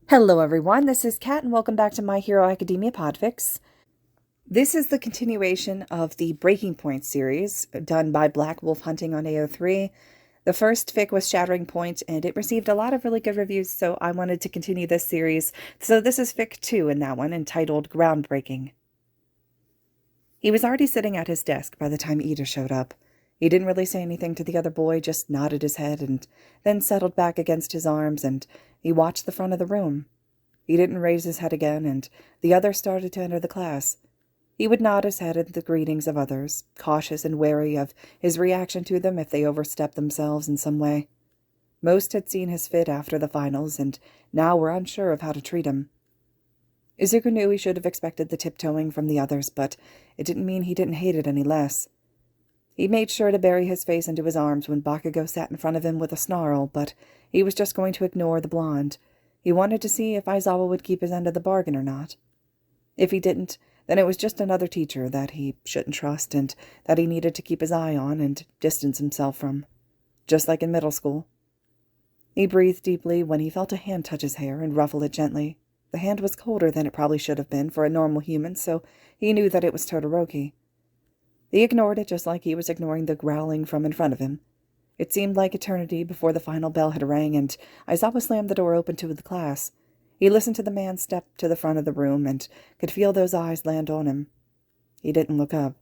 Hello everyone, this is Kat and welcome back to My Hero Academia Podfics. This is the continuation of the Breaking Point series done by Blackwolfhunting on AO3. The first fic was Shattering Point and it received a lot of really good reviews, so I wanted to continue this series. So this is fic 2 in that one, entitled Groundbreaking. He was already sitting at his desk by the time Ida showed up. He didn't really say anything to the other boy, just nodded his head and then settled back against his arms, and he watched the front of the room. He didn't raise his head again, and the other started to enter the class. He would nod his head at the greetings of others, cautious and wary of his reaction to them if they overstepped themselves in some way. Most had seen his fit after the finals, and now were unsure of how to treat him. Izuku knew he should have expected the tiptoeing from the others, but it didn't mean he didn't hate it any less. He made sure to bury his face into his arms when Bakugou sat in front of him with a snarl, but he was just going to ignore the blonde. He wanted to see if Aizawa would keep his end of the bargain or not. If he didn't, then it was just another teacher that he shouldn't trust and that he needed to keep his eye on and distance himself from. Just like in middle school. He breathed deeply when he felt a hand touch his hair and ruffle it gently. The hand was colder than it probably should have been for a normal human, so he knew that it was Todoroki. He ignored it just like he was ignoring the growling from in front of him. It seemed like eternity before the final bell had rang, and Aizawa slammed the door open to the class. He listened to the man step to the front of the room and could feel those eyes land on him. He didn't look up.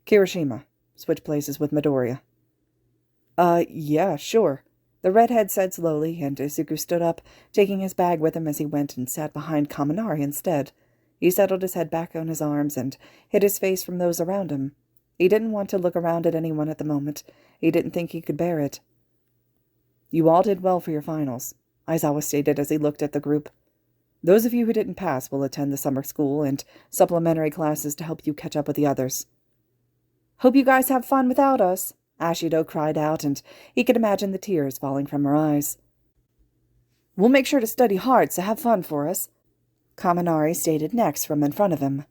Kirishima, switch places with Midoriya. Yeah, sure, the redhead said slowly, and Izuku stood up, taking his bag with him as he went and sat behind Kaminari instead. He settled his head back on his arms and hid his face from those around him. He didn't want to look around at anyone at the moment. He didn't think he could bear it. You all did well for your finals, Aizawa stated as he looked at the group. Those of you who didn't pass will attend the summer school and supplementary classes to help you catch up with the others. Hope you guys have fun without us, Ashido cried out, and he could imagine the tears falling from her eyes. We'll make sure to study hard, so have fun for us, Kaminari stated next from in front of him.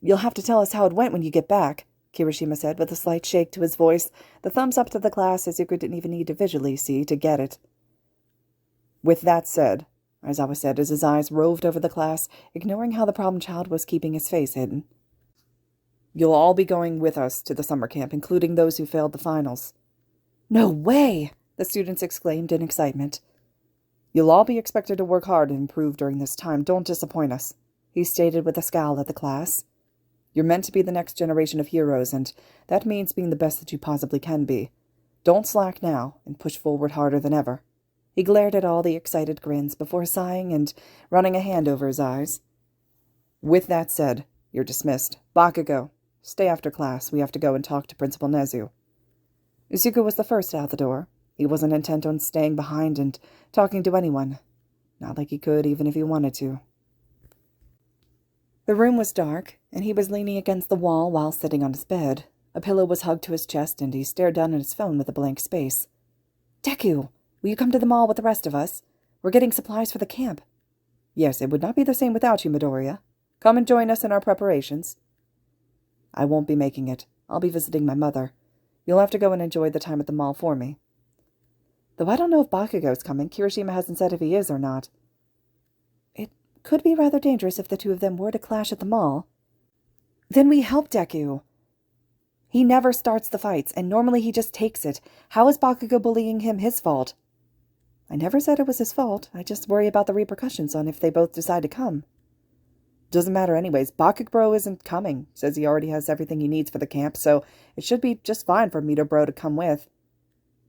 You'll have to tell us how it went when you get back, Kirishima said with a slight shake to his voice, the thumbs up to the class Izuku didn't even need to visually see to get it. With that said, Aizawa said as his eyes roved over the class, ignoring how the problem child was keeping his face hidden. You'll all be going with us to the summer camp, including those who failed the finals. No way! The students exclaimed in excitement. You'll all be expected to work hard and improve during this time. Don't disappoint us, he stated with a scowl at the class. You're meant to be the next generation of heroes, and that means being the best that you possibly can be. Don't slack now, and push forward harder than ever. He glared at all the excited grins before sighing and running a hand over his eyes. With that said, you're dismissed. Bakugou, stay after class. We have to go and talk to Principal Nezu. Izuku was the first out the door. He wasn't intent on staying behind and talking to anyone. Not like he could, even if he wanted to. The room was dark, and he was leaning against the wall while sitting on his bed. A pillow was hugged to his chest, and he stared down at his phone with a blank space. Deku, will you come to the mall with the rest of us? We're getting supplies for the camp. Yes, it would not be the same without you, Midoriya. Come and join us in our preparations. I won't be making it. I'll be visiting my mother. You'll have to go and enjoy the time at the mall for me. Though I don't know if Bakugou's coming. Kirishima hasn't said if he is or not. It could be rather dangerous if the two of them were to clash at the mall. Then we help Deku. He never starts the fights, and normally he just takes it. How is Bakugou bullying him his fault? I never said it was his fault. I just worry about the repercussions on if they both decide to come. Doesn't matter anyways. Bakugou isn't coming. Says he already has everything he needs for the camp, so it should be just fine for Midoriya to come with.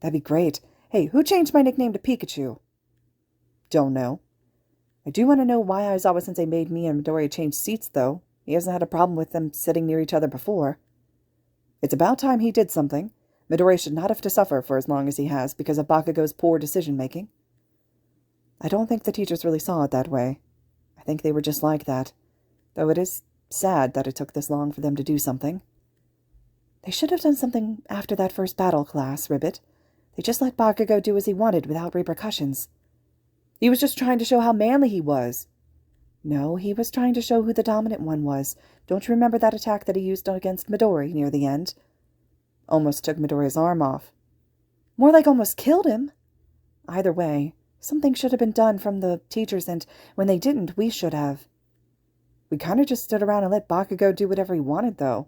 That'd be great. Hey, who changed my nickname to Pikachu? Don't know. I do want to know why Aizawa-sensei made me and Midoriya change seats, though. He hasn't had a problem with them sitting near each other before. It's about time he did something. Midoriya should not have to suffer for as long as he has because of Bakugou's poor decision-making. I don't think the teachers really saw it that way. I think they were just like that. Though it is sad that it took this long for them to do something. They should have done something after that first battle class, Ribbit. They just let Bakugou do as he wanted without repercussions. He was just trying to show how manly he was. No, he was trying to show who the dominant one was. Don't you remember that attack that he used against Midori near the end? Almost took Midoriya's arm off. More like almost killed him. Either way, Something should have been done from the teachers, and when they didn't, we should have. We kind of just stood around and let Bakugou do whatever he wanted, though.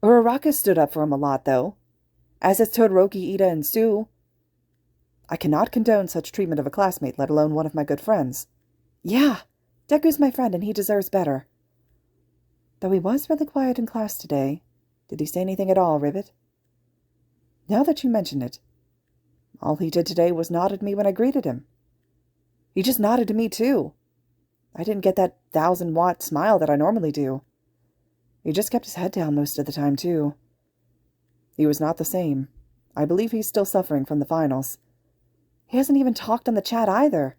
Uraraka stood up for him a lot, though, as has Todoroki, Ida, and Sue. I cannot condone such treatment of a classmate, let alone one of my good friends. Yeah, Deku's my friend, and he deserves better. Though he was really quiet in class today. Did he say anything at all, Ribbit? Now that you mention it, all he did today was nod at me when I greeted him. He just nodded to me, too. I didn't get that 1,000-watt smile that I normally do. He just kept his head down most of the time, too. He was not the same. I believe he's still suffering from the finals. He hasn't even talked in the chat either.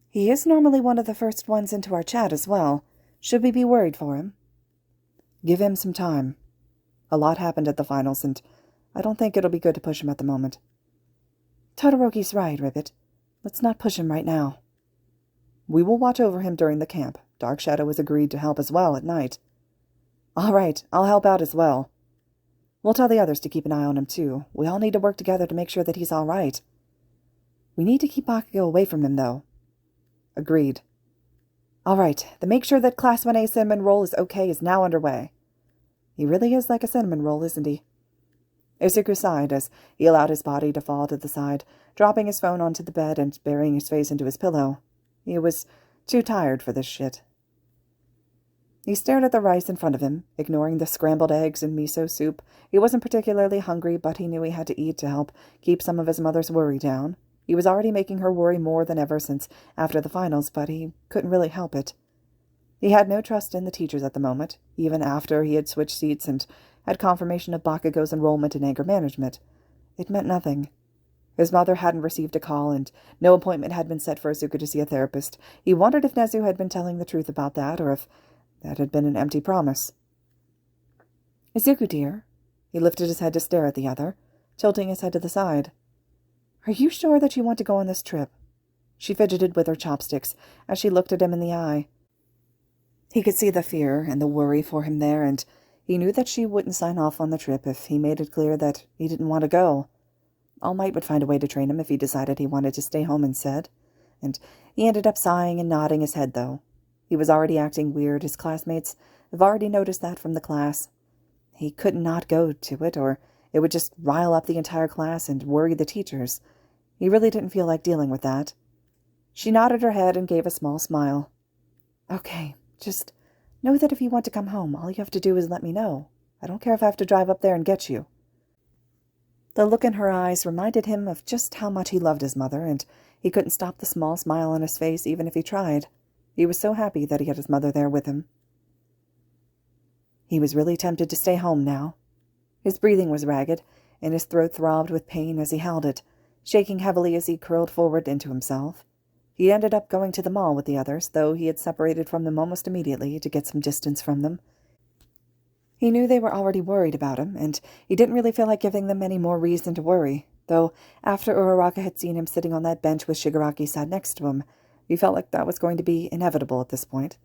He is normally one of the first ones into our chat as well. Should we be worried for him? Give him some time. A lot happened at the finals, and I don't think it'll be good to push him at the moment. Todoroki's right, Ribbit. Let's not push him right now. We will watch over him during the camp. Dark Shadow has agreed to help as well at night. All right, I'll help out as well. We'll tell the others to keep an eye on him, too. We all need to work together to make sure that he's all right. We need to keep Bakugou away from him, though. Agreed. All right, the make sure that Class 1A cinnamon roll is okay is now underway. He really is like a cinnamon roll, isn't he? Izuku sighed as he allowed his body to fall to the side, dropping his phone onto the bed and burying his face into his pillow. He was too tired for this shit. He stared at the rice in front of him, ignoring the scrambled eggs and miso soup. He wasn't particularly hungry, but he knew he had to eat to help keep some of his mother's worry down. He was already making her worry more than ever since after the finals, but he couldn't really help it. He had no trust in the teachers at the moment, even after he had switched seats and had confirmation of Bakugou's enrollment in anger management. It meant nothing. His mother hadn't received a call, and no appointment had been set for Izuku to see a therapist. He wondered if Nezu had been telling the truth about that, or if that had been an empty promise. Izuku, dear. He lifted his head to stare at the other, tilting his head to the side. Are you sure that you want to go on this trip? She fidgeted with her chopsticks as she looked at him in the eye. He could see the fear and the worry for him there, and he knew that she wouldn't sign off on the trip if he made it clear that he didn't want to go. All Might would find a way to train him if he decided he wanted to stay home instead, and he ended up sighing and nodding his head, though. He was already acting weird. His classmates have already noticed that from the class. He couldn't not go to it, or it would just rile up the entire class and worry the teachers. He really didn't feel like dealing with that. She nodded her head and gave a small smile. Okay, just know that if you want to come home, all you have to do is let me know. I don't care if I have to drive up there and get you. The look in her eyes reminded him of just how much he loved his mother, and he couldn't stop the small smile on his face even if he tried. He was so happy that he had his mother there with him. He was really tempted to stay home now. His breathing was ragged, and his throat throbbed with pain as he held it, shaking heavily as he curled forward into himself. He ended up going to the mall with the others, though he had separated from them almost immediately to get some distance from them. He knew they were already worried about him, and he didn't really feel like giving them any more reason to worry, though after Uraraka had seen him sitting on that bench with Shigaraki sat next to him, he felt like that was going to be inevitable at this point.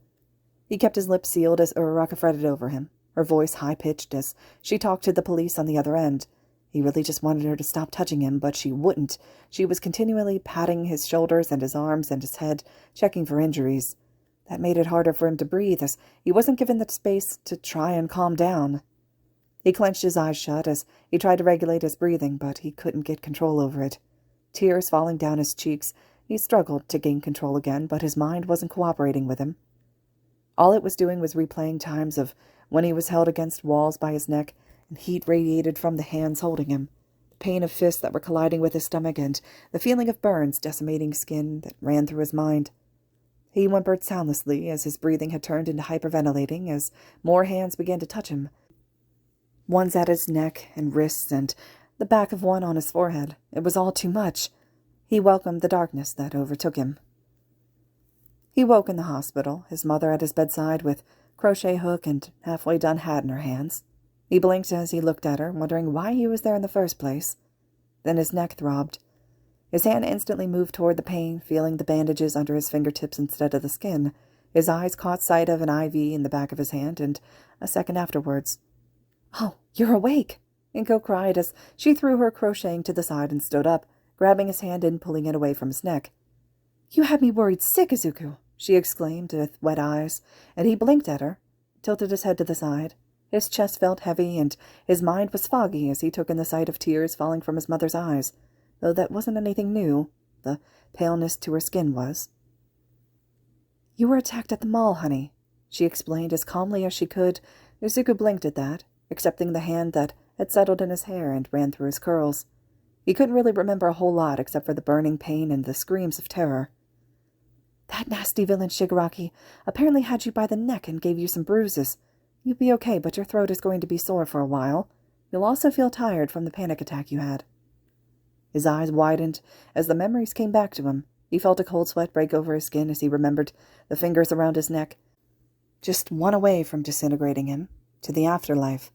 He kept his lips sealed as Uraraka fretted over him, her voice high-pitched as she talked to the police on the other end. He really just wanted her to stop touching him, but she wouldn't. She was continually patting his shoulders and his arms and his head, checking for injuries. That made it harder for him to breathe, as he wasn't given the space to try and calm down. He clenched his eyes shut as he tried to regulate his breathing, but he couldn't get control over it. Tears falling down his cheeks, he struggled to gain control again, but his mind wasn't cooperating with him. All it was doing was replaying times of when he was held against walls by his neck, and heat radiated from the hands holding him, the pain of fists that were colliding with his stomach, and the feeling of burns decimating skin that ran through his mind. He whimpered soundlessly as his breathing had turned into hyperventilating as more hands began to touch him. One's at his neck and wrists and the back of one on his forehead. It was all too much. He welcomed the darkness that overtook him. He woke in the hospital, his mother at his bedside with crochet hook and halfway done hat in her hands. He blinked as he looked at her, wondering why he was there in the first place. Then his neck throbbed. His hand instantly moved toward the pain, feeling the bandages under his fingertips instead of the skin. His eyes caught sight of an IV in the back of his hand, and a second afterwards. "Oh, you're awake!" Inko cried as she threw her crocheting to the side and stood up, grabbing his hand and pulling it away from his neck. "You had me worried sick, Izuku," she exclaimed with wet eyes, and he blinked at her, tilted his head to the side. His chest felt heavy, and his mind was foggy as he took in the sight of tears falling from his mother's eyes, though that wasn't anything new. The paleness to her skin was. "You were attacked at the mall, honey," she explained as calmly as she could. Izuku blinked at that, accepting the hand that had settled in his hair and ran through his curls. He couldn't really remember a whole lot except for the burning pain and the screams of terror. "That nasty villain Shigaraki apparently had you by the neck and gave you some bruises. You'll be okay, but your throat is going to be sore for a while. You'll also feel tired from the panic attack you had." His eyes widened as the memories came back to him. He felt a cold sweat break over his skin as he remembered the fingers around his neck, just one away from disintegrating him to the afterlife.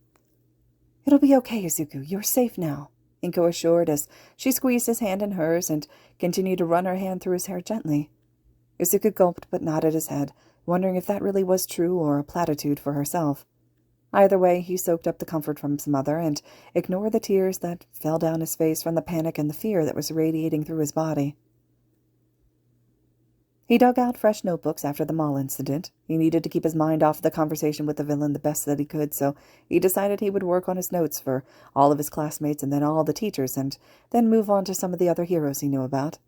"It'll be okay, Izuku. You're safe now," Inko assured as she squeezed his hand in hers and continued to run her hand through his hair gently. Izuku gulped but nodded his head, wondering if that really was true or a platitude for herself. Either way, he soaked up the comfort from his mother and ignored the tears that fell down his face from the panic and the fear that was radiating through his body. He dug out fresh notebooks after the mall incident. He needed to keep his mind off the conversation with the villain the best that he could, so he decided he would work on his notes for all of his classmates and then all the teachers, and then move on to some of the other heroes he knew about.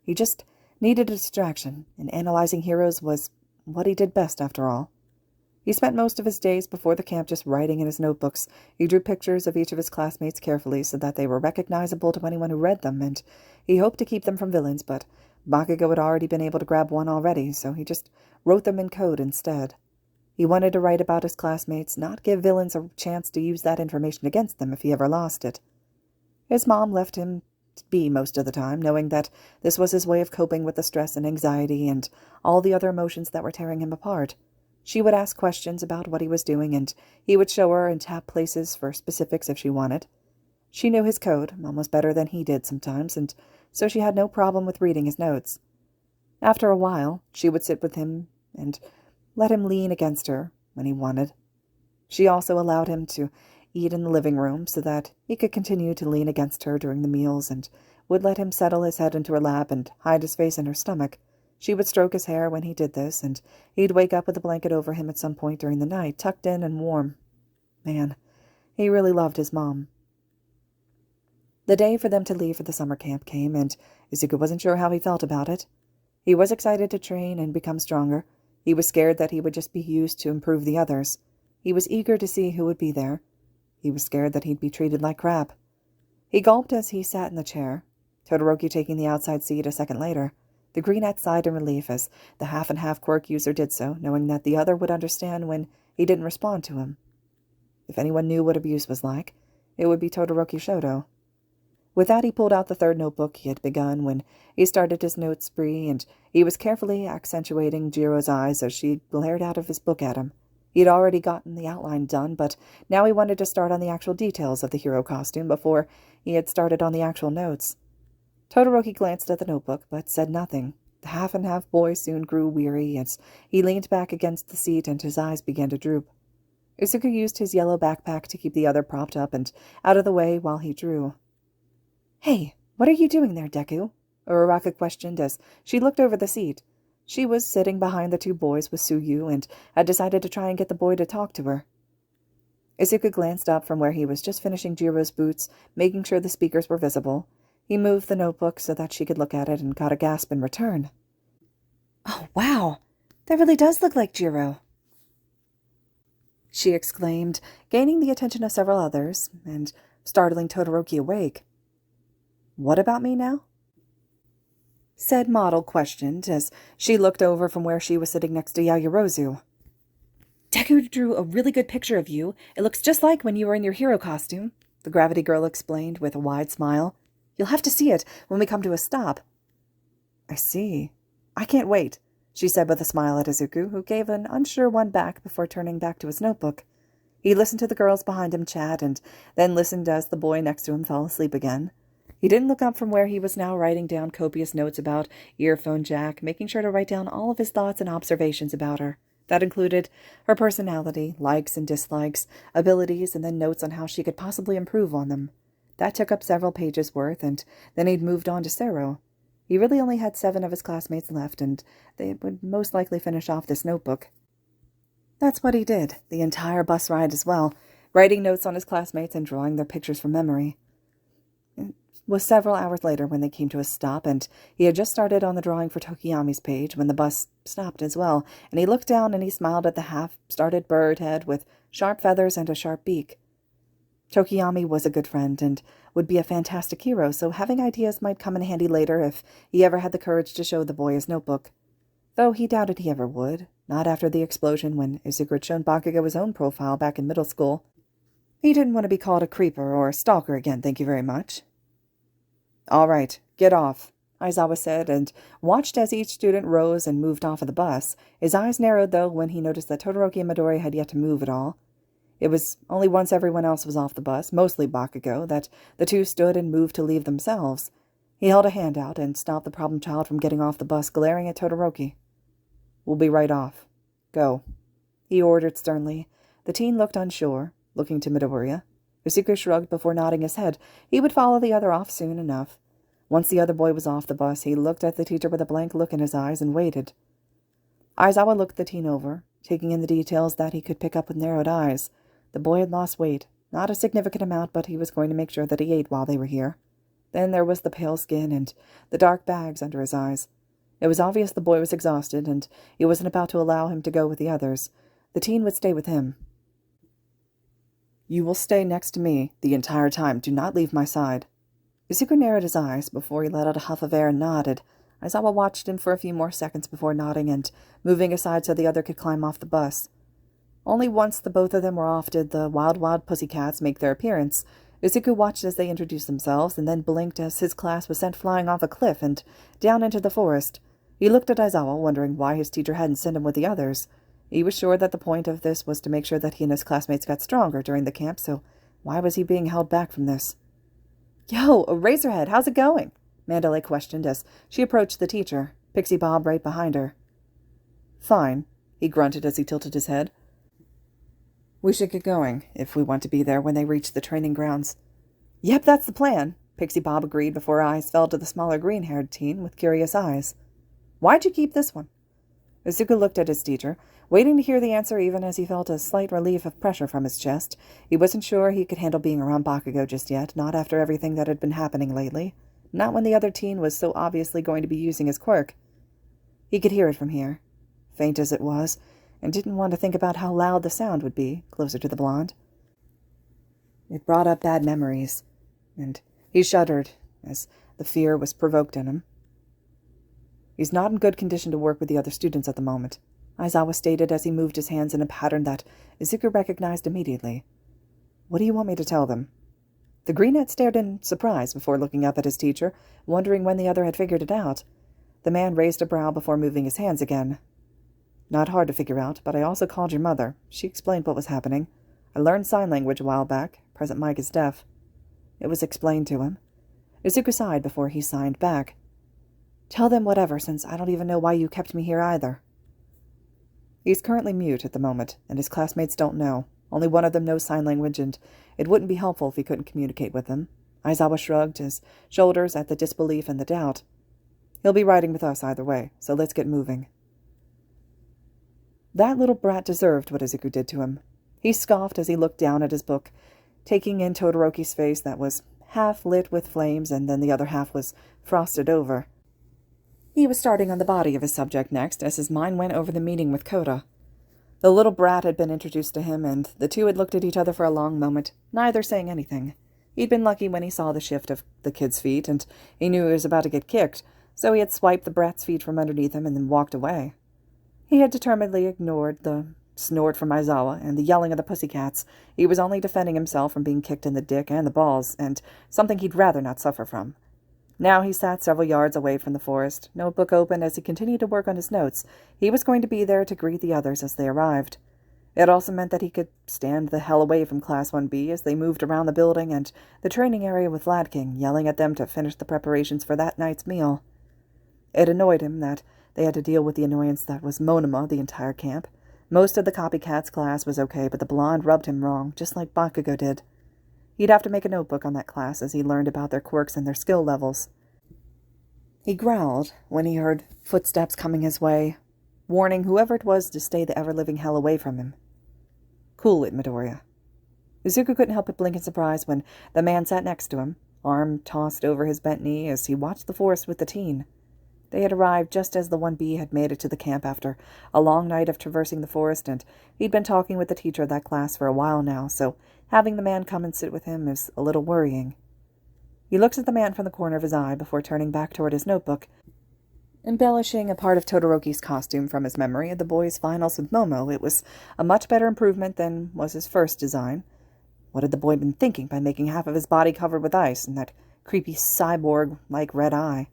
He just needed a distraction, and analyzing heroes was what he did best after all. He spent most of his days before the camp just writing in his notebooks. He drew pictures of each of his classmates carefully so that they were recognizable to anyone who read them, and he hoped to keep them from villains, but Bakugou had already been able to grab one already, so he just wrote them in code instead. He wanted to write about his classmates, not give villains a chance to use that information against them if he ever lost it. His mom left him to be most of the time, knowing that this was his way of coping with the stress and anxiety and all the other emotions that were tearing him apart. She would ask questions about what he was doing, and he would show her and tap places for specifics if she wanted. She knew his code almost better than he did sometimes, and so she had no problem with reading his notes. After a while, she would sit with him and let him lean against her when he wanted. She also allowed him to eat in the living room so that he could continue to lean against her during the meals, and would let him settle his head into her lap and hide his face in her stomach. She would stroke his hair when he did this, and he'd wake up with a blanket over him at some point during the night, tucked in and warm. Man, he really loved his mom. The day for them to leave for the summer camp came, and Izuku wasn't sure how he felt about it. He was excited to train and become stronger. He was scared that he would just be used to improve the others. He was eager to see who would be there. He was scared that he'd be treated like crap. He gulped as he sat in the chair, Todoroki taking the outside seat a second later. The greenette sighed in relief as the half-and-half quirk user did so, knowing that the other would understand when he didn't respond to him. If anyone knew what abuse was like, it would be Todoroki Shoto. With that, he pulled out the third notebook he had begun when he started his note spree, and he was carefully accentuating Jiro's eyes as she glared out of his book at him. He had already gotten the outline done, but now he wanted to start on the actual details of the hero costume before he had started on the actual notes. Todoroki glanced at the notebook, but said nothing. The half-and-half boy soon grew weary as he leaned back against the seat and his eyes began to droop. Izuku used his yellow backpack to keep the other propped up and out of the way while he drew. "Hey, what are you doing there, Deku?" Uraraka questioned as she looked over the seat. She was sitting behind the two boys with Suyu and had decided to try and get the boy to talk to her. Izuku glanced up from where he was just finishing Jiro's boots, making sure the speakers were visible. He moved the notebook so that she could look at it and got a gasp in return. "Oh, wow! That really does look like Jiro!" she exclaimed, gaining the attention of several others and startling Todoroki awake. "What about me now?" said Model questioned as she looked over from where she was sitting next to Yaoyorozu. "Deku drew a really good picture of you. It looks just like when you were in your hero costume," the Gravity Girl explained with a wide smile. "You'll have to see it when we come to a stop." "I see. I can't wait," she said with a smile at Izuku, who gave an unsure one back before turning back to his notebook. He listened to the girls behind him chat and then listened as the boy next to him fell asleep again. He didn't look up from where he was now writing down copious notes about Earphone Jack, making sure to write down all of his thoughts and observations about her. That included her personality, likes and dislikes, abilities, and then notes on how she could possibly improve on them. That took up several pages worth, and then he'd moved on to Sero. He really only had 7 of his classmates left, and they would most likely finish off this notebook. That's what he did, the entire bus ride as well, writing notes on his classmates and drawing their pictures from memory. It was several hours later when they came to a stop, and he had just started on the drawing for Tokiyami's page when the bus stopped as well, and he looked down and he smiled at the half-started bird head with sharp feathers and a sharp beak. Tokiyami was a good friend and would be a fantastic hero, so having ideas might come in handy later if he ever had the courage to show the boy his notebook. Though he doubted he ever would, not after the explosion when Izuku had shown Bakugou his own profile back in middle school. He didn't want to be called a creeper or a stalker again, thank you very much. "All right, get off," Aizawa said, and watched as each student rose and moved off of the bus. His eyes narrowed, though, when he noticed that Todoroki and Midoriya had yet to move at all. It was only once everyone else was off the bus, mostly Bakugou, that the two stood and moved to leave themselves. He held a hand out and stopped the problem child from getting off the bus, glaring at Todoroki. "We'll be right off. Go," he ordered sternly. The teen looked unsure, looking to Midoriya. Izuku shrugged before nodding his head. He would follow the other off soon enough. Once the other boy was off the bus, he looked at the teacher with a blank look in his eyes and waited. Aizawa looked the teen over, taking in the details that he could pick up with narrowed eyes. The boy had lost weight, not a significant amount, but he was going to make sure that he ate while they were here. Then there was the pale skin and the dark bags under his eyes. It was obvious the boy was exhausted, and he wasn't about to allow him to go with the others. The teen would stay with him. "You will stay next to me the entire time. Do not leave my side." Izuku narrowed his eyes before he let out a huff of air and nodded. Aizawa watched him for a few more seconds before nodding and moving aside so the other could climb off the bus. Only once the both of them were off did the wild pussycats make their appearance. Izuku watched as they introduced themselves, and then blinked as his class was sent flying off a cliff and down into the forest. He looked at Aizawa, wondering why his teacher hadn't sent him with the others. He was sure that the point of this was to make sure that he and his classmates got stronger during the camp, so why was he being held back from this? "Yo, Razorhead, how's it going?" Mandalay questioned as she approached the teacher, Pixie Bob right behind her. "Fine," he grunted as he tilted his head. "We should get going, if we want to be there when they reach the training grounds." "Yep, that's the plan," Pixie Bob agreed before her eyes fell to the smaller green-haired teen with curious eyes. "Why'd you keep this one?" Izuku looked at his teacher, waiting to hear the answer even as he felt a slight relief of pressure from his chest. He wasn't sure he could handle being around Bakugou just yet, not after everything that had been happening lately, not when the other teen was so obviously going to be using his quirk. He could hear it from here, faint as it was, and didn't want to think about how loud the sound would be closer to the blonde. It brought up bad memories, and he shuddered as the fear was provoked in him. "He's not in good condition to work with the other students at the moment," Aizawa stated as he moved his hands in a pattern that Izuku recognized immediately. "What do you want me to tell them?" The greenhead stared in surprise before looking up at his teacher, wondering when the other had figured it out. The man raised a brow before moving his hands again. "Not hard to figure out, but I also called your mother. She explained what was happening. I learned sign language a while back. Present Mike is deaf." It was explained to him. Izuku sighed before he signed back. "Tell them whatever, since I don't even know why you kept me here either." He's currently mute at the moment, and his classmates don't know. Only one of them knows sign language, and it wouldn't be helpful if he couldn't communicate with them. Aizawa shrugged his shoulders at the disbelief and the doubt. "He'll be riding with us either way, so let's get moving." That little brat deserved what Izuku did to him. He scoffed as he looked down at his book, taking in Todoroki's face that was half lit with flames and then the other half was frosted over. He was starting on the body of his subject next as his mind went over the meeting with Koda. The little brat had been introduced to him, and the two had looked at each other for a long moment, neither saying anything. He'd been lucky when he saw the shift of the kid's feet, and he knew he was about to get kicked, so he had swiped the brat's feet from underneath him and then walked away. He had determinedly ignored the snort from Aizawa and the yelling of the pussycats. He was only defending himself from being kicked in the dick and the balls, and something he'd rather not suffer from. Now he sat several yards away from the forest, notebook open as he continued to work on his notes. He was going to be there to greet the others as they arrived. It also meant that he could stand the hell away from Class 1B as they moved around the building and the training area with Lad King, yelling at them to finish the preparations for that night's meal. It annoyed him that they had to deal with the annoyance that was Monoma the entire camp. Most of the copycats' class was okay, but the blonde rubbed him wrong, just like Bakugou did. He'd have to make a notebook on that class as he learned about their quirks and their skill levels. He growled when he heard footsteps coming his way, warning whoever it was to stay the ever-living hell away from him. Cool it, Midoriya. Izuku couldn't help but blink in surprise when the man sat next to him, arm tossed over his bent knee as he watched the forest with the teen. They had arrived just as the 1B had made it to the camp after a long night of traversing the forest, and he'd been talking with the teacher of that class for a while now, so having the man come and sit with him is a little worrying. He looks at the man from the corner of his eye before turning back toward his notebook, embellishing a part of Todoroki's costume from his memory of the boys' finals with Momo. It was a much better improvement than was his first design. What had the boy been thinking by making half of his body covered with ice and that creepy cyborg-like red eye?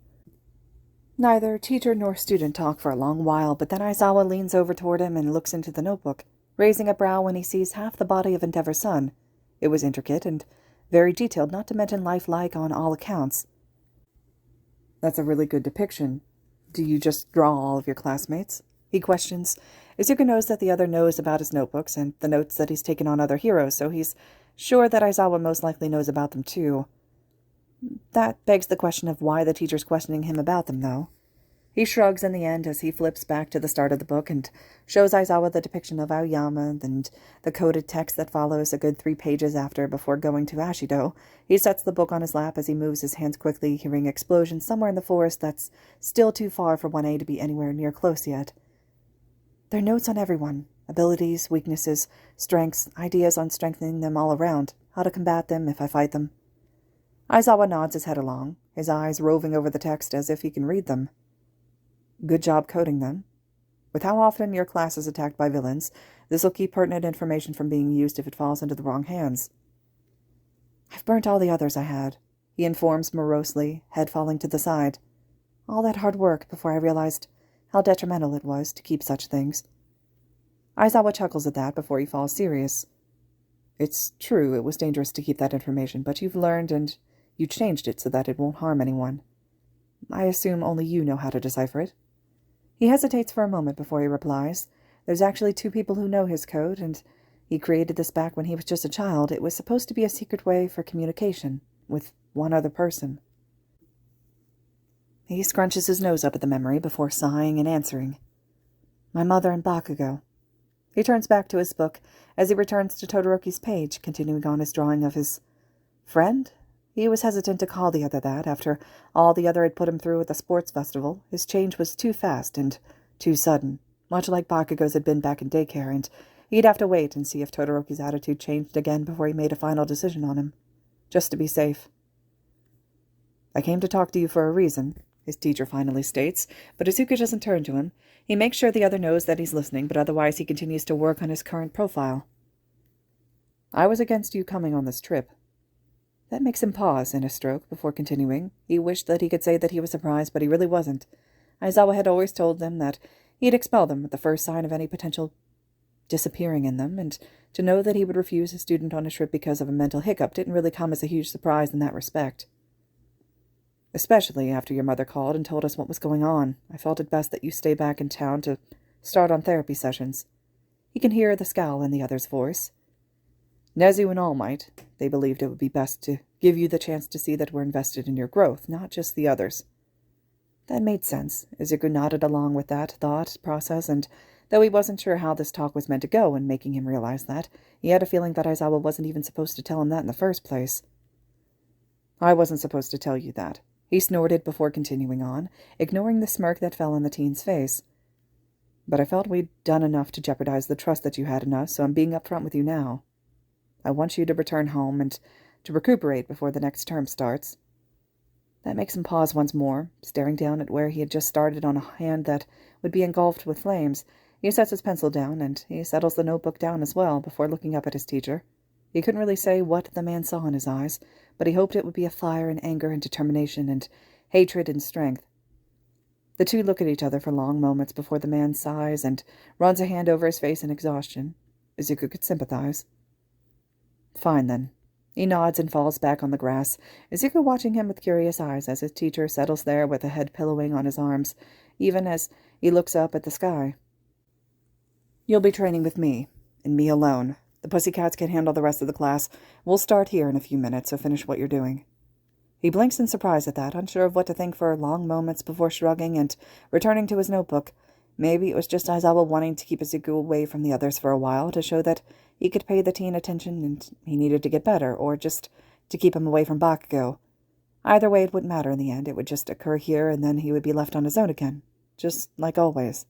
Neither teacher nor student talk for a long while, but then Aizawa leans over toward him and looks into the notebook, raising a brow when he sees half the body of Endeavor's son. It was intricate and very detailed, not to mention lifelike on all accounts. That's a really good depiction. Do you just draw all of your classmates? He questions. Izuku knows that the other knows about his notebooks and the notes that he's taken on other heroes, so he's sure that Aizawa most likely knows about them too. That begs the question of why the teacher's questioning him about them, though. He shrugs in the end as he flips back to the start of the book and shows Aizawa the depiction of Aoyama and the coded text that follows a good 3 pages after before going to Ashido. He sets the book on his lap as he moves his hands quickly, hearing explosions somewhere in the forest that's still too far for 1A to be anywhere near close yet. There are notes on everyone. Abilities, weaknesses, strengths, ideas on strengthening them all around, how to combat them if I fight them. Aizawa nods his head along, his eyes roving over the text as if he can read them. Good job coding them. With how often your class is attacked by villains, this will keep pertinent information from being used if it falls into the wrong hands. I've burnt all the others I had, he informs morosely, head falling to the side. All that hard work before I realized how detrimental it was to keep such things. Aizawa chuckles at that before he falls serious. It's true it was dangerous to keep that information, but you've learned and you changed it so that it won't harm anyone. I assume only you know how to decipher it. He hesitates for a moment before he replies. There's actually 2 people who know his code, and he created this back when he was just a child. It was supposed to be a secret way for communication with one other person. He scrunches his nose up at the memory before sighing and answering. My mother and Bakugou. He turns back to his book as he returns to Todoroki's page, continuing on his drawing of his friend. He was hesitant to call the other that. After all the other had put him through at the sports festival, his change was too fast and too sudden, much like Bakugou's had been back in daycare, and he'd have to wait and see if Todoroki's attitude changed again before he made a final decision on him, just to be safe. I came to talk to you for a reason, his teacher finally states, but Izuku doesn't turn to him. He makes sure the other knows that he's listening, but otherwise he continues to work on his current profile. I was against you coming on this trip. That makes him pause in a stroke before continuing. He wished that he could say that he was surprised, but he really wasn't. Aizawa had always told them that he'd expel them at the first sign of any potential disappearing in them, and to know that he would refuse a student on a trip because of a mental hiccup didn't really come as a huge surprise in that respect. Especially after your mother called and told us what was going on. I felt it best that you stay back in town to start on therapy sessions. He can hear the scowl in the other's voice. Nezu and All Might, they believed it would be best to give you the chance to see that we're invested in your growth, not just the others. That made sense. Izuku nodded along with that thought process, and though he wasn't sure how this talk was meant to go in making him realize that, he had a feeling that Aizawa wasn't even supposed to tell him that in the first place. I wasn't supposed to tell you that. He snorted before continuing on, ignoring the smirk that fell on the teen's face. But I felt we'd done enough to jeopardize the trust that you had in us, so I'm being upfront with you now. I want you to return home and to recuperate before the next term starts. That makes him pause once more, staring down at where he had just started on a hand that would be engulfed with flames. He sets his pencil down, and he settles the notebook down as well before looking up at his teacher. He couldn't really say what the man saw in his eyes, but he hoped it would be a fire and anger and determination and hatred and strength. The two look at each other for long moments before the man sighs and runs a hand over his face in exhaustion. Izuku could sympathize. Fine, then. He nods and falls back on the grass, Izuku watching him with curious eyes as his teacher settles there with a head pillowing on his arms, even as he looks up at the sky. You'll be training with me, and me alone. The pussycats can handle the rest of the class. We'll start here in a few minutes, so finish what you're doing." He blinks in surprise at that, unsure of what to think for long moments before shrugging and returning to his notebook. Maybe it was just Aizawa wanting to keep Izuku away from the others for a while to show that he could pay the teen attention and he needed to get better, or just to keep him away from Bakugou. Either way, it wouldn't matter in the end. It would just occur here, and then he would be left on his own again. Just like always.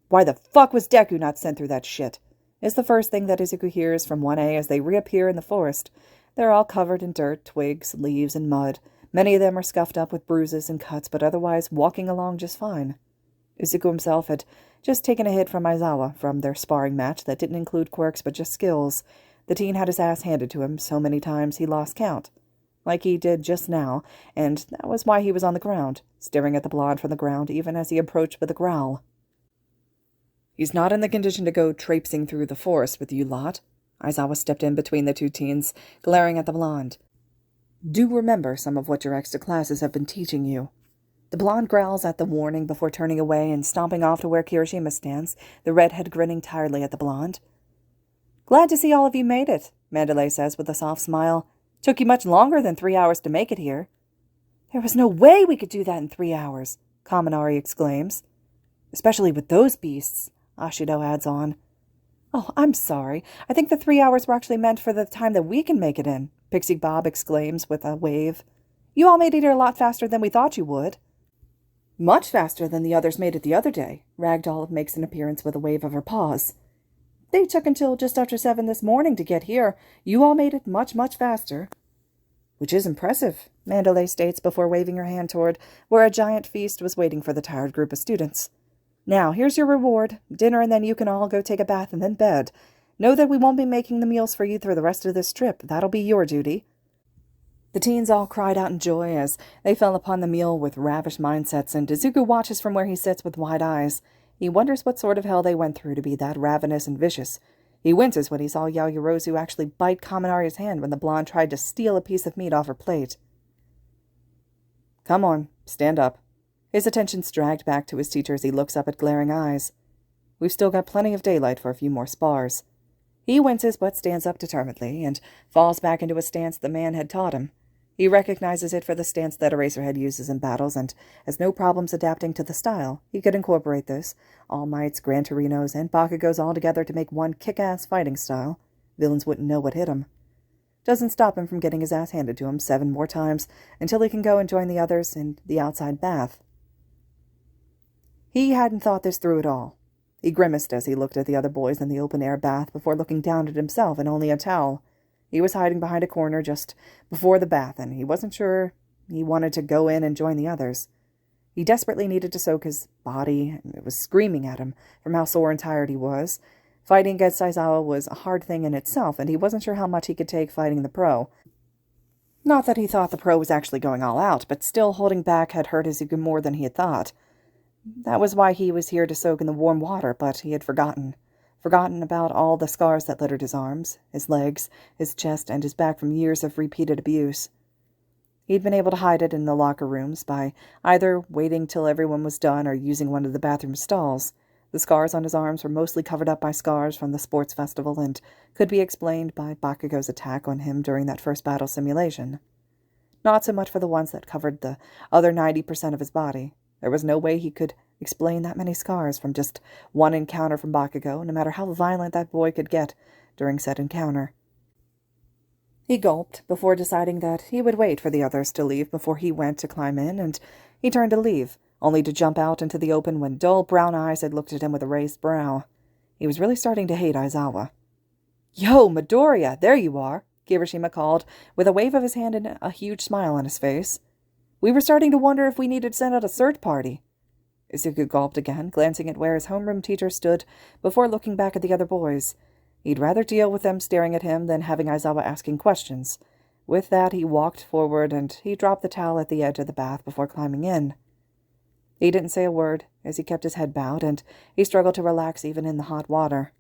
"Why the fuck was Deku not sent through that shit?" is the first thing that Izuku hears from 1A as they reappear in the forest. They're all covered in dirt, twigs, leaves, and mud. Many of them are scuffed up with bruises and cuts, but otherwise walking along just fine. Izuku himself had just taken a hit from Aizawa from their sparring match that didn't include quirks but just skills. The teen had his ass handed to him so many times he lost count. Like he did just now, and that was why he was on the ground, staring at the blonde from the ground even as he approached with a growl. "He's not in the condition to go traipsing through the forest with you lot." Aizawa stepped in between the two teens, glaring at the blonde. "Do remember some of what your extra classes have been teaching you." The blonde growls at the warning before turning away and stomping off to where Kirishima stands, the redhead grinning tiredly at the blonde. "Glad to see all of you made it," Mandalay says with a soft smile. "Took you much longer than 3 hours to make it here." "There was no way we could do that in 3 hours," Kaminari exclaims. "Especially with those beasts," Ashido adds on. "Oh, I'm sorry. I think the 3 hours were actually meant for the time that we can make it in," Pixie Bob exclaims with a wave. "You all made it here a lot faster than we thought you would." "Much faster than the others made it the other day." Ragdoll makes an appearance with a wave of her paws. "They took until just after 7 this morning to get here. You all made it much, much faster." "Which is impressive," Mandalay states before waving her hand toward where a giant feast was waiting for the tired group of students. "Now, here's your reward. Dinner, and then you can all go take a bath and then bed. Know that we won't be making the meals for you through the rest of this trip. That'll be your duty." The teens all cried out in joy as they fell upon the meal with ravish mindsets, and Izuku watches from where he sits with wide eyes. He wonders what sort of hell they went through to be that ravenous and vicious. He winces when he saw Yaoyorozu actually bite Kaminari's hand when the blonde tried to steal a piece of meat off her plate. "Come on, stand up." His attention's dragged back to his teacher as he looks up at glaring eyes. "We've still got plenty of daylight for a few more spars." He winces but stands up determinedly and falls back into a stance the man had taught him. He recognizes it for the stance that Eraserhead uses in battles and has no problems adapting to the style. He could incorporate this, All Might's, Gran Torino's, and Bakugou's all together to make one kick-ass fighting style. Villains wouldn't know what hit him. Doesn't stop him from getting his ass handed to him 7 more times until he can go and join the others in the outside bath. He hadn't thought this through at all. He grimaced as he looked at the other boys in the open-air bath before looking down at himself in only a towel. He was hiding behind a corner just before the bath, and he wasn't sure he wanted to go in and join the others. He desperately needed to soak his body. It was screaming at him from how sore and tired he was. Fighting against Aizawa was a hard thing in itself, and he wasn't sure how much he could take fighting the pro. Not that he thought the pro was actually going all out, but still holding back had hurt Izuku more than he had thought. That was why he was here to soak in the warm water, but he had forgotten about all the scars that littered his arms, his legs, his chest, and his back from years of repeated abuse. He'd been able to hide it in the locker rooms by either waiting till everyone was done or using one of the bathroom stalls. The scars on his arms were mostly covered up by scars from the sports festival and could be explained by Bakugou's attack on him during that first battle simulation. Not so much for the ones that covered the other 90% of his body. There was no way he could explain that many scars from just one encounter from Bakugou, no matter how violent that boy could get during said encounter. He gulped before deciding that he would wait for the others to leave before he went to climb in, and he turned to leave, only to jump out into the open when dull brown eyes had looked at him with a raised brow. He was really starting to hate Aizawa. "Yo, Midoriya, there you are," Kirishima called, with a wave of his hand and a huge smile on his face. "We were starting to wonder if we needed to send out a search party." Izuku gulped again, glancing at where his homeroom teacher stood before looking back at the other boys. He'd rather deal with them staring at him than having Aizawa asking questions. With that, he walked forward, and he dropped the towel at the edge of the bath before climbing in. He didn't say a word, as he kept his head bowed, and he struggled to relax even in the hot water.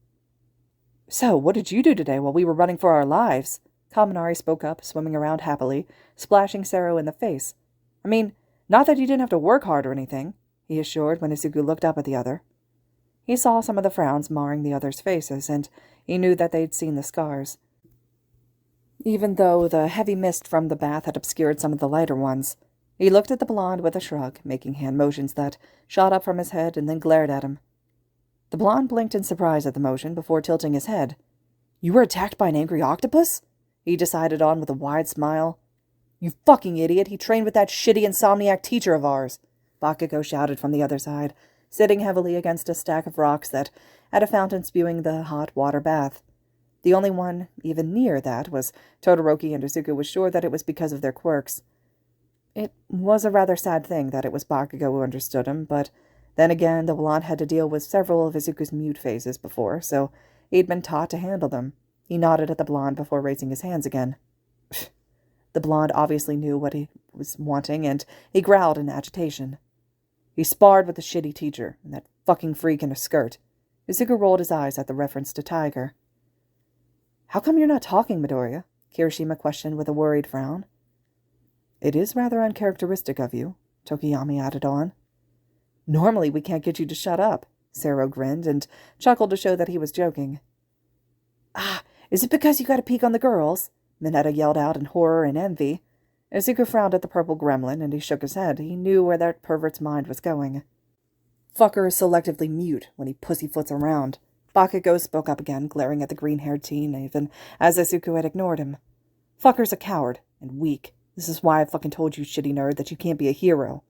"So, what did you do today while we were running for our lives?" Kaminari spoke up, swimming around happily, splashing Sero in the face. "I mean, not that you didn't have to work hard or anything," he assured when Izuku looked up at the other. He saw some of the frowns marring the others' faces, and he knew that they'd seen the scars, even though the heavy mist from the bath had obscured some of the lighter ones. He looked at the blonde with a shrug, making hand motions that shot up from his head and then glared at him. The blonde blinked in surprise at the motion before tilting his head. "You were attacked by an angry octopus?" he decided on with a wide smile. "You fucking idiot! He trained with that shitty insomniac teacher of ours!" Bakugou shouted from the other side, sitting heavily against a stack of rocks that had a fountain spewing the hot water bath. The only one even near that was Todoroki, and Izuku was sure that it was because of their quirks. It was a rather sad thing that it was Bakugou who understood him, but then again the blonde had to deal with several of Izuku's mute phases before, so he'd been taught to handle them. He nodded at the blonde before raising his hands again. The blonde obviously knew what he was wanting, and he growled in agitation. "He sparred with the shitty teacher, and that fucking freak in a skirt." Izuku rolled his eyes at the reference to Tiger. "How come you're not talking, Midoriya?" Kirishima questioned with a worried frown. "It is rather uncharacteristic of you," Tokiyami added on. "Normally we can't get you to shut up." Sero grinned and chuckled to show that he was joking. "Ah, is it because you got a peek on the girls?" Mineta yelled out in horror and envy. Izuku frowned at the purple gremlin, and he shook his head. He knew where that pervert's mind was going. "Fucker is selectively mute when he pussyfoots around." Bakugou spoke up again, glaring at the green-haired teen, even as Izuku had ignored him. "Fucker's a coward, and weak. This is why I fucking told you, shitty nerd, that you can't be a hero."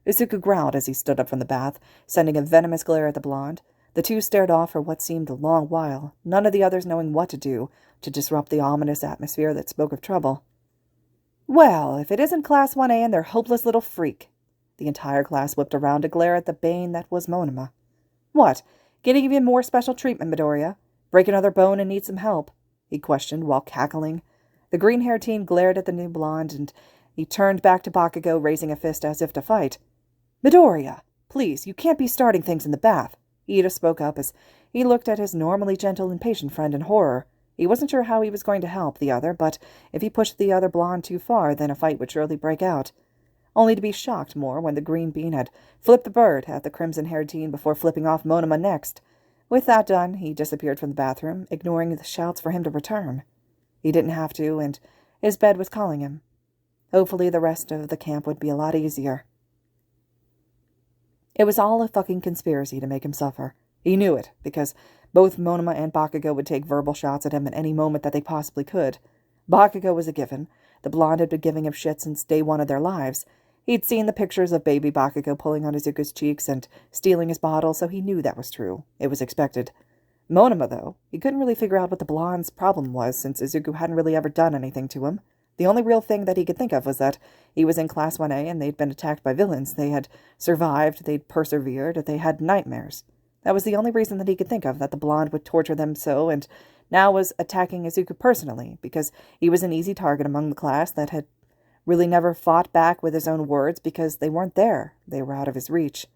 Izuku growled as he stood up from the bath, sending a venomous glare at the blonde. The two stared off for what seemed a long while, none of the others knowing what to do to disrupt the ominous atmosphere that spoke of trouble. "Well, if it isn't Class 1A and their hopeless little freak." The entire class whipped around to glare at the bane that was Monoma. "What, getting even more special treatment, Midoriya? Break another bone and need some help?" he questioned while cackling. The green-haired teen glared at the new blonde, and he turned back to Bakugou, raising a fist as if to fight. "Midoriya, please, you can't be starting things in the bath." Ida spoke up as he looked at his normally gentle and patient friend in horror. He wasn't sure how he was going to help the other, but if he pushed the other blonde too far, then a fight would surely break out. Only to be shocked more when the green bean had flipped the bird at the crimson-haired teen before flipping off Monoma next. With that done, he disappeared from the bathroom, ignoring the shouts for him to return. He didn't have to, and his bed was calling him. Hopefully the rest of the camp would be a lot easier. It was all a fucking conspiracy to make him suffer. He knew it, because both Monoma and Bakugou would take verbal shots at him at any moment that they possibly could. Bakugou was a given. The blonde had been giving him shit since day one of their lives. He'd seen the pictures of baby Bakugou pulling on Izuku's cheeks and stealing his bottle, so he knew that was true. It was expected. Monoma, though, he couldn't really figure out what the blonde's problem was, since Izuku hadn't really ever done anything to him. The only real thing that he could think of was that he was in Class 1A and they'd been attacked by villains. They had survived, they'd persevered, they had nightmares. That was the only reason that he could think of, that the blonde would torture them so, and now was attacking Izuku personally, because he was an easy target among the class that had really never fought back with his own words because they weren't there. They were out of his reach.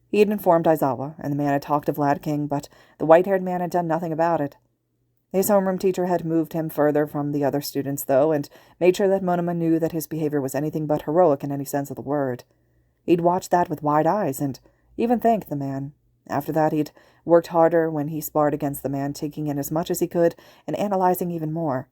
He had informed Aizawa, and the man had talked to Vlad King, but the white-haired man had done nothing about it. His homeroom teacher had moved him further from the other students, though, and made sure that Monoma knew that his behavior was anything but heroic in any sense of the word. He'd watched that with wide eyes, and even thanked the man. After that, he'd worked harder when he sparred against the man, taking in as much as he could and analyzing even more.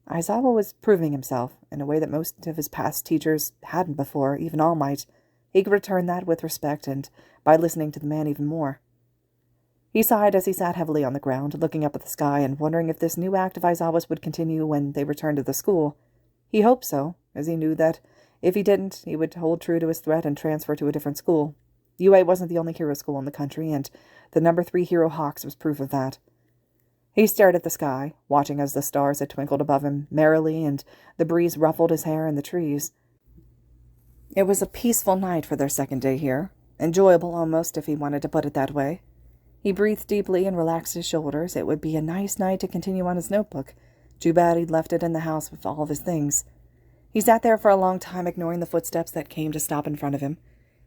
Aizawa was proving himself in a way that most of his past teachers hadn't before, even All Might. He could return that with respect and by listening to the man even more. He sighed as he sat heavily on the ground, looking up at the sky and wondering if this new act of Aizawa's would continue when they returned to the school. He hoped so, as he knew that if he didn't, he would hold true to his threat and transfer to a different school. UA wasn't the only hero school in the country, and the number 3 Hero Hawks was proof of that. He stared at the sky, watching as the stars had twinkled above him merrily and the breeze ruffled his hair in the trees. It was a peaceful night for their second day here, enjoyable almost if he wanted to put it that way. He breathed deeply and relaxed his shoulders. It would be a nice night to continue on his notebook. Too bad he'd left it in the house with all of his things. He sat there for a long time, ignoring the footsteps that came to stop in front of him.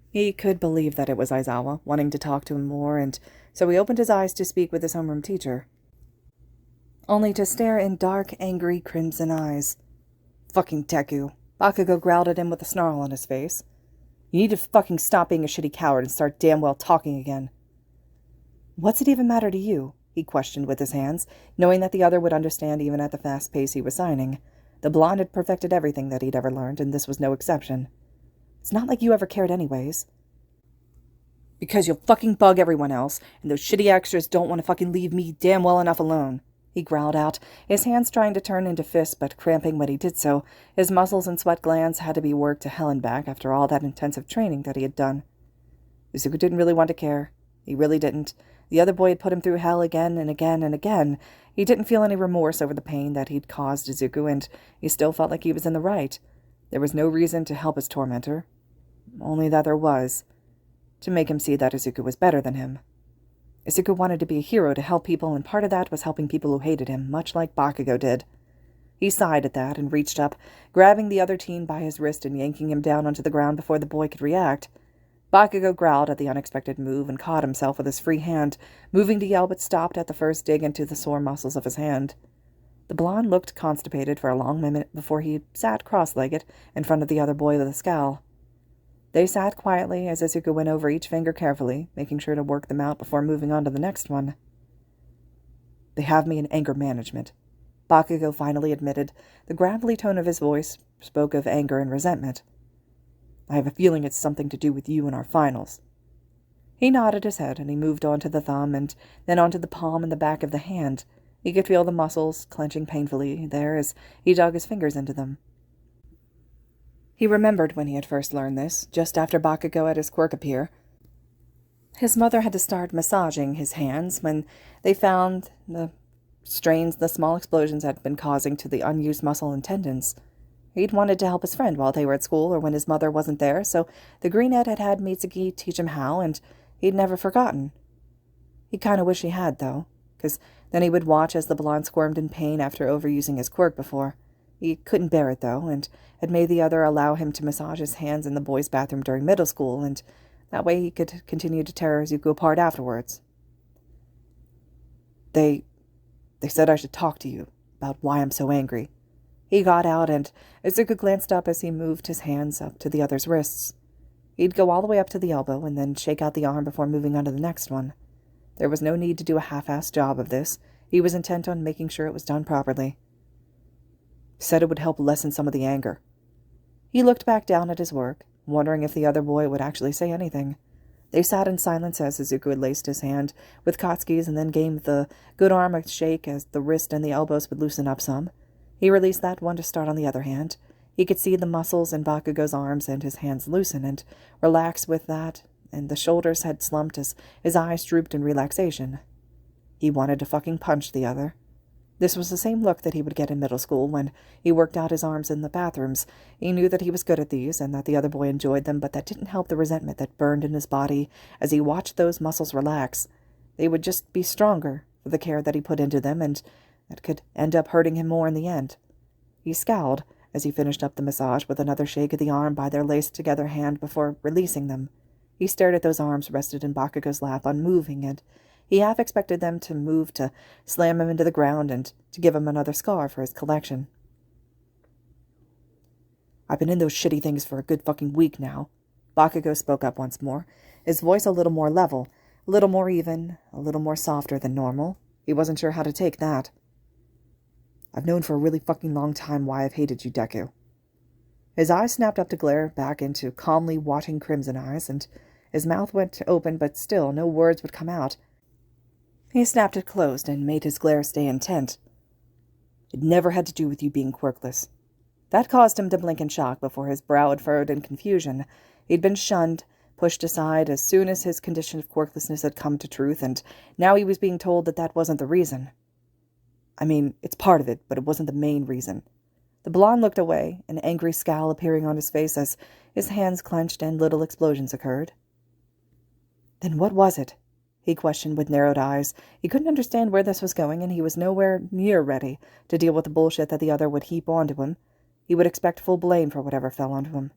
He could believe that it was Aizawa, wanting to talk to him more, and so he opened his eyes to speak with his homeroom teacher. Only to stare in dark, angry, crimson eyes. "Fucking Deku." Bakugou growled at him with a snarl on his face. "You need to fucking stop being a shitty coward and start damn well talking again." What's it even matter to you? He questioned with his hands, knowing that the other would understand even at the fast pace he was signing. The blonde had perfected everything that he'd ever learned, and this was no exception. It's not like you ever cared anyways. Because you'll fucking bug everyone else, and those shitty extras don't want to fucking leave me damn well enough alone, he growled out, his hands trying to turn into fists but cramping when he did so. His muscles and sweat glands had to be worked to hell and back after all that intensive training that he had done. Izuku didn't really want to care. He really didn't. The other boy had put him through hell again and again and again. He didn't feel any remorse over the pain that he'd caused Izuku, and he still felt like he was in the right. There was no reason to help his tormentor. Only that there was. To make him see that Izuku was better than him. Izuku wanted to be a hero to help people, and part of that was helping people who hated him, much like Bakugou did. He sighed at that and reached up, grabbing the other teen by his wrist and yanking him down onto the ground before the boy could react. Bakugou growled at the unexpected move and caught himself with his free hand, moving to yell but stopped at the first dig into the sore muscles of his hand. The blonde looked constipated for a long minute before he sat cross-legged in front of the other boy with a scowl. They sat quietly as Izuku went over each finger carefully, making sure to work them out before moving on to the next one. They have me in anger management, Bakugou finally admitted. The gravelly tone of his voice spoke of anger and resentment. I have a feeling it's something to do with you and our finals. He nodded his head, and he moved on to the thumb and then onto the palm and the back of the hand. He could feel the muscles clenching painfully there as he dug his fingers into them. He remembered when he had first learned this, just after Bakugou had his quirk appear. His mother had to start massaging his hands when they found the strains the small explosions had been causing to the unused muscle and tendons. He'd wanted to help his friend while they were at school or when his mother wasn't there, so the greenette had had Mitsuki teach him how, and he'd never forgotten. He kind of wished he had, though, because then he would watch as the blonde squirmed in pain after overusing his quirk before. He couldn't bear it, though, and had made the other allow him to massage his hands in the boys' bathroom during middle school, and that way he could continue to tear Izuku apart afterwards. They said I should talk to you about why I'm so angry. He got out, and Izuku glanced up as he moved his hands up to the other's wrists. He'd go all the way up to the elbow and then shake out the arm before moving on to the next one. There was no need to do a half-assed job of this. He was intent on making sure it was done properly. He said it would help lessen some of the anger. He looked back down at his work, wondering if the other boy would actually say anything. They sat in silence as Izuku had laced his hand with Katsuki's and then gave the good arm a shake as the wrist and the elbows would loosen up some. He released that one to start on the other hand. He could see the muscles in Bakugou's arms and his hands loosen and relax with that, and the shoulders had slumped as his eyes drooped in relaxation. He wanted to fucking punch the other. This was the same look that he would get in middle school when he worked out his arms in the bathrooms. He knew that he was good at these and that the other boy enjoyed them, but that didn't help the resentment that burned in his body as he watched those muscles relax. They would just be stronger for the care that he put into them, and that could end up hurting him more in the end. He scowled as he finished up the massage with another shake of the arm by their laced-together hand before releasing them. He stared at those arms rested in Bakugou's lap, unmoving, and he half expected them to move to slam him into the ground and to give him another scar for his collection. I've been in those shitty things for a good fucking week now. Bakugou spoke up once more, his voice a little more level, a little more even, a little more softer than normal. He wasn't sure how to take that. I've known for a really fucking long time why I've hated you, Deku. His eyes snapped up to glare back into calmly watching crimson eyes, and his mouth went open, but still no words would come out. He snapped it closed and made his glare stay intent. It never had to do with you being quirkless. That caused him to blink in shock before his brow had furrowed in confusion. He'd been shunned, pushed aside as soon as his condition of quirklessness had come to truth, and now he was being told that that wasn't the reason. I mean, it's part of it, but it wasn't the main reason. The blonde looked away, an angry scowl appearing on his face as his hands clenched and little explosions occurred. Then what was it? He questioned with narrowed eyes. He couldn't understand where this was going, and he was nowhere near ready to deal with the bullshit that the other would heap onto him. He would expect full blame for whatever fell onto him.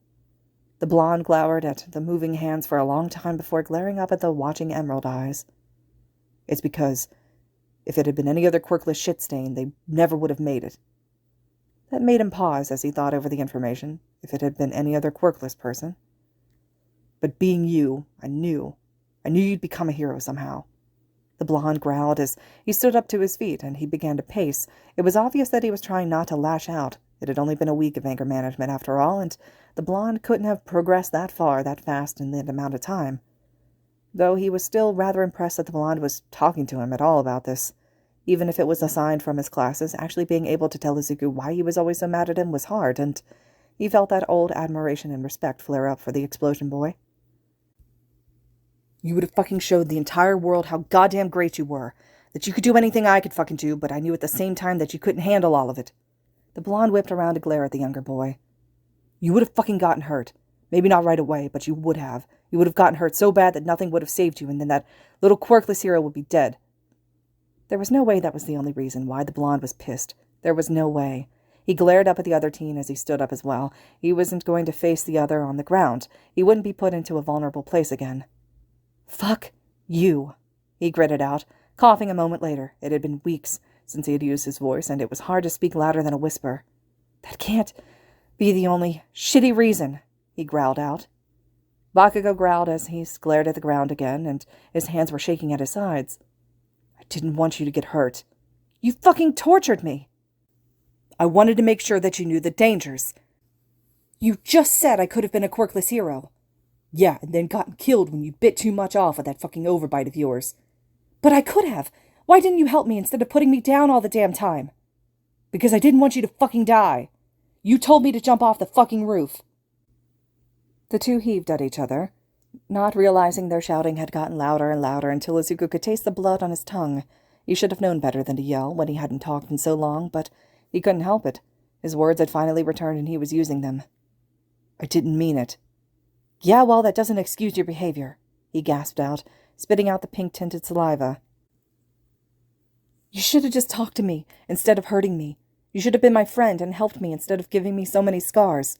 The blonde glowered at the moving hands for a long time before glaring up at the watching emerald eyes. It's because if it had been any other quirkless shit stain, they never would have made it. That made him pause as he thought over the information. If it had been any other quirkless person. But being you, I knew you'd become a hero somehow. The blonde growled as he stood up to his feet and he began to pace. It was obvious that he was trying not to lash out. It had only been a week of anger management after all, and the blonde couldn't have progressed that far that fast in that amount of time. Though he was still rather impressed that the blonde was talking to him at all about this. Even if it was a sign from his classes, actually being able to tell Izuku why he was always so mad at him was hard, and he felt that old admiration and respect flare up for the explosion boy. You would have fucking showed the entire world how goddamn great you were. That you could do anything I could fucking do, but I knew at the same time that you couldn't handle all of it. The blonde whipped around to glare at the younger boy. You would have fucking gotten hurt. Maybe not right away, but you would have. You would have gotten hurt so bad that nothing would have saved you, and then that little quirkless hero would be dead. There was no way that was the only reason why the blonde was pissed. There was no way. He glared up at the other teen as he stood up as well. He wasn't going to face the other on the ground. He wouldn't be put into a vulnerable place again. Fuck you, he gritted out, coughing a moment later. It had been weeks since he had used his voice, and it was hard to speak louder than a whisper. That can't be the only shitty reason, he growled out. Bakugou growled as he glared at the ground again, and his hands were shaking at his sides. I didn't want you to get hurt. You fucking tortured me. I wanted to make sure that you knew the dangers. You just said I could have been a quirkless hero. Yeah, and then gotten killed when you bit too much off of that fucking overbite of yours. But I could have. Why didn't you help me instead of putting me down all the damn time? Because I didn't want you to fucking die. You told me to jump off the fucking roof. The two heaved at each other, not realizing their shouting had gotten louder and louder until Izuku could taste the blood on his tongue. He should have known better than to yell when he hadn't talked in so long, but he couldn't help it. His words had finally returned and he was using them. I didn't mean it. Yeah, well, that doesn't excuse your behavior, he gasped out, spitting out the pink-tinted saliva. You should have just talked to me instead of hurting me. You should have been my friend and helped me instead of giving me so many scars.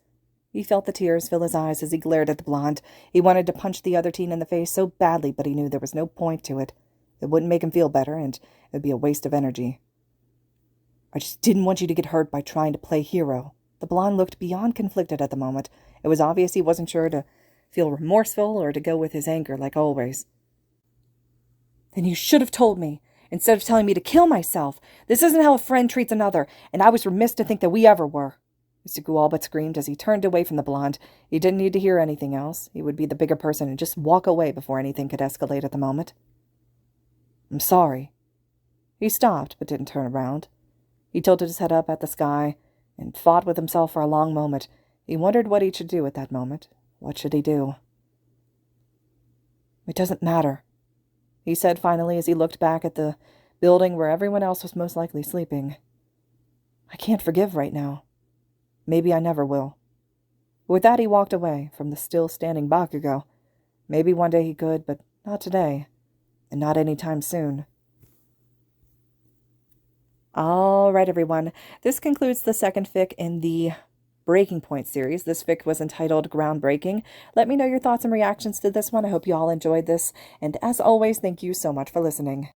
He felt the tears fill his eyes as he glared at the blonde. He wanted to punch the other teen in the face so badly, but he knew there was no point to it. It wouldn't make him feel better, and it would be a waste of energy. I just didn't want you to get hurt by trying to play hero. The blonde looked beyond conflicted at the moment. It was obvious he wasn't sure to feel remorseful or to go with his anger like always. Then you should have told me, instead of telling me to kill myself. This isn't how a friend treats another, and I was remiss to think that we ever were. Izuku all but screamed as he turned away from the blonde. He didn't need to hear anything else. He would be the bigger person and just walk away before anything could escalate at the moment. I'm sorry. He stopped, but didn't turn around. He tilted his head up at the sky and fought with himself for a long moment. He wondered what he should do at that moment. What should he do? It doesn't matter, he said finally as he looked back at the building where everyone else was most likely sleeping. I can't forgive right now. Maybe I never will. With that he walked away from the still-standing Bakugou. Maybe one day he could, but not today, and not any time soon. All right, everyone. This concludes the second fic in the Breaking Point series. This fic was entitled Groundbreaking. Let me know your thoughts and reactions to this one. I hope you all enjoyed this. And as always, thank you so much for listening.